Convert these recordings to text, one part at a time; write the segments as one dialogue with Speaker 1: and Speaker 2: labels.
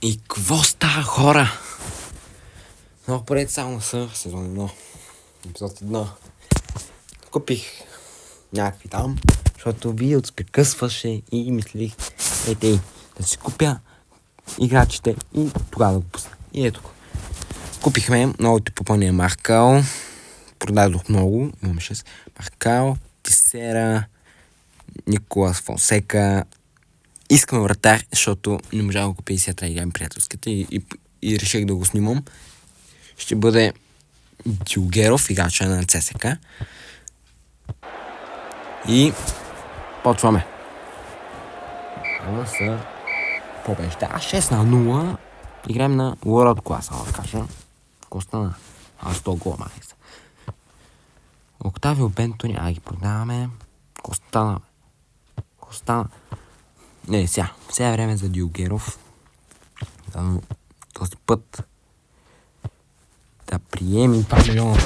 Speaker 1: И какво става, хора? Много поред само са в сезон 1. Епизод 1. Купих някакви там, защото видеото се прекъсваше и мислих, да си купя играчите и тогава да го пусна. И ето го. Купихме новото попълнение Маркал. Продадох много. Имаме 6. Маркал, Тисера, Николас Фонсека. Искам вратар, защото не можа да го купя и сега трябва да играем приятелската и реших да го снимам. Ще бъде Дюгеров, играча на ЦСК. И почваме. Това са побежда 6-0. Играем на World Class, да кажа. Коста на 100 гола, са. Октавио Бентони, ги продаваме. Костана. Не, сега е време за Дюгеров. Този път да приемем 2 милиона.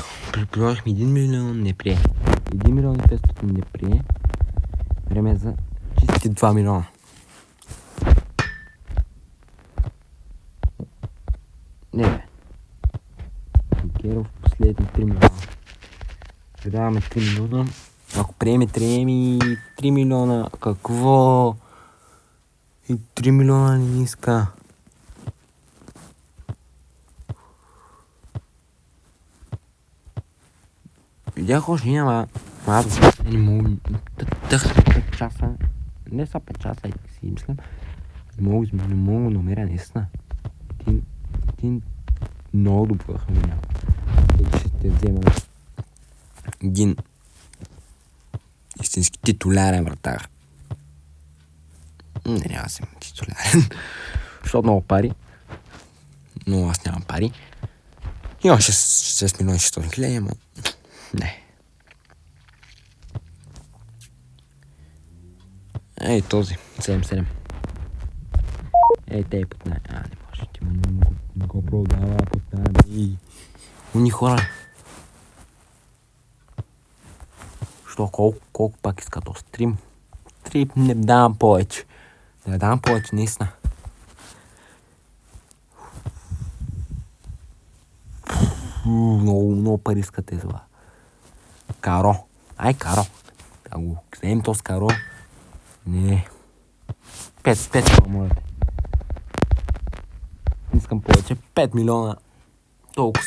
Speaker 1: Приложихме 1 милион, не прие. 1 милион и 500 не прие. Време за чисти 2 милиона. Не, бе. Дюгеров последни 3 милиона. Предаваме 3 милиона. Ако приеме 3 милиона, какво? И 3 милиона не иска. Видях още няма. Аз не мога. Тъх 5 часа. Не са 5 часа, и си мислям. Не мога да намеря наистина. Ти много добър хвърля. Ще те взема един истински титулярен вратар. Не, няма да съм титулярен. Защото много пари. Но аз нямам пари. Има 6 милиона 600 хиляди, ама не. Ей, този. 7-7. Ей, те под най... не може. Ти не го продава под най... Уни хора. Що, колко пак иска то стрим? Стрим не давам повече. Не давам повече, наистина. Много пари искате за това. Каро. Каро. Да го вземем то с Каро. Не. 5 моля те. Не искам повече. 5 милиона. Толкова.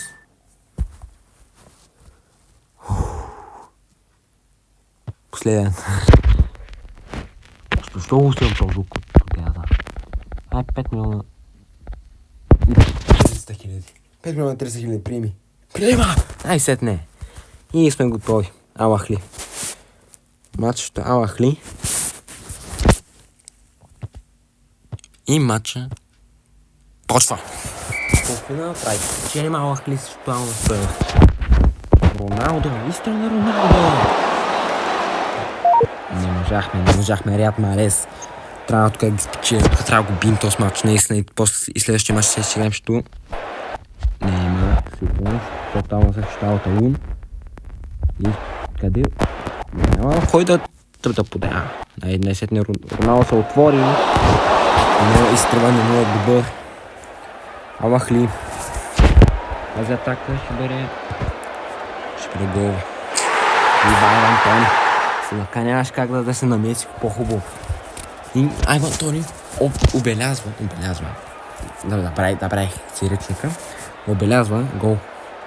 Speaker 1: Последен. Що го усилям този звук от газа? 5 милиона. 300 хиляди. 5 милиона 300 хиляди, приеми. Приема! Сетне. И сме готови. Алахли. Матчето Алахли. И матча почва. Полуфинал прави. Че няма Алахли срещу Алахли. Роналдо. Истина на Роналдо. Не можахме. Риад Марес. Трябва тук да ги спечелим. Трябва да го бим този матч. Наистина и следващия матч ще си играем щето. Няма сигурност. Тотално срещу Талун. И къде? Няма кой да поде. Най-днесетне Роналдо се отвори. Но изтръване му е добър. Алахли. Тази атака ще бъде гол. Иван Антони. Сега нямаш как да се намеси по-хубаво. И Айван Антони обелязва. Да правих си речника. Обелязва гол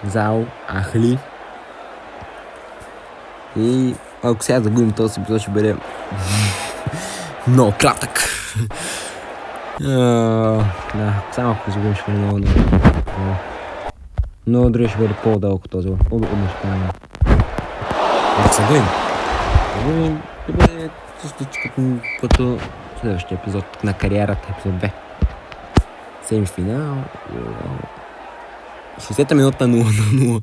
Speaker 1: за Ахли. И ако сега загубим този епизод, ще бъде много кратък. Само ако загубим, ще бъде много. Но други ще бъде по-дълго този. Ако се загубим, ще бъде като следващия епизод на кариерата, епизод 2. Семифинал. 60-та минута 0-0.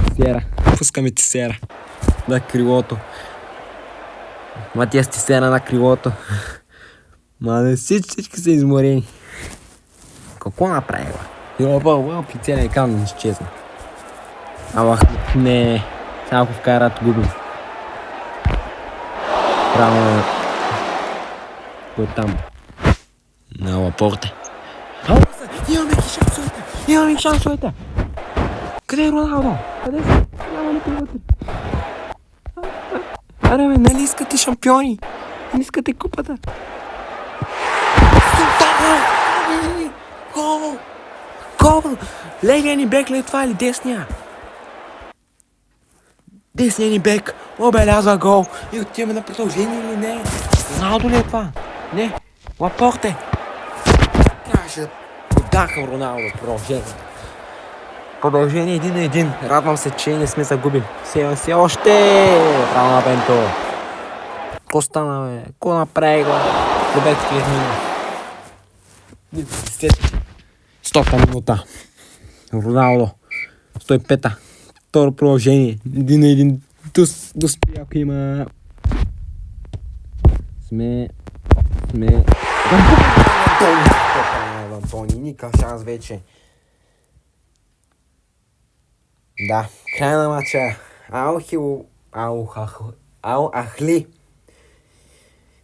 Speaker 1: Тисера. Пускаме Тисера на крилото. Матиас Тисера на крилото. Всички са изморени. Какво направи, бе? Официален екран не изчезна. Не. Само ако вкарат губим. Право. Кой там? На Лапорте. Имаме ги шансовете! Имаме ги шансовете! Къде е Роналдо? Къде са? Няма никой вътре. Аре бе, нали искате шампиони? Не искате купата? Гол! Гол! Левия ни бек ли е това или десния? Десния ни бек обелязва гол и отиваме на продължение или не? Роналдо ли е това? Не, Лапорте! Трябваше да подахам Роналдо продължение. Продължение 1-1. Радвам се, че не сме загубили. Все още! Право на Бенто. Ко стана, бе? Ко направи го? Добре, че мина. 100 минута. Роналдо. 105-та. Второ продължение. 1-1. Доспи, ако има. Сме. Антони, никакъв шанс вече. Да, край на матча. Ал-Ахли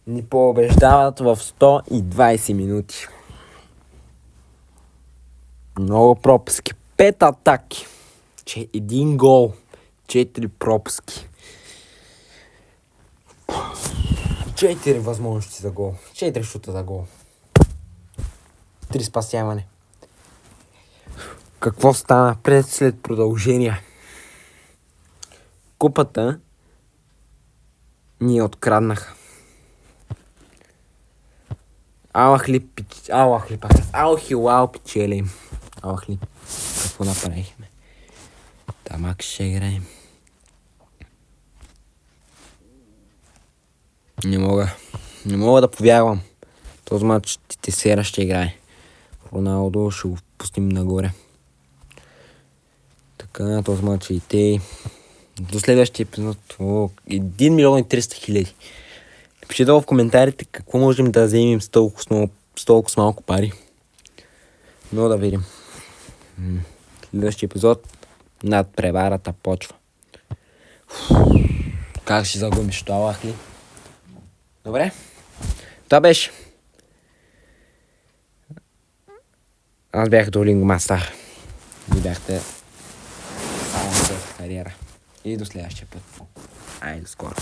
Speaker 1: ни побеждават в 120 минути. Много пропуски. 5 атаки. 1 гол. 4 пропуски. 4 възможности за гол. 4 шута за гол. 3 спасяване. Какво стана след продължение? Купата ни откраднаха. Ал-Хилал печели. Ал-Ахли. Какво направихме? Тамак ще играем. Не мога да повярвам. Този матч Тесера ще играе. Роналдо ще го пустим нагоре. Така, този матч и те. До следващия епизод 1 милион и 300 хиляди. Пишете долу в коментарите какво можем да вземем с толкова малко пари. Но да видим. Следващия епизод над преварата почва. Как ще загубиш това, Ал-Ахли? Добре. Това беше. Аз бях Duolingo Master. Ви бяхте само за кариера. И до следващия път. Айде, до скоро.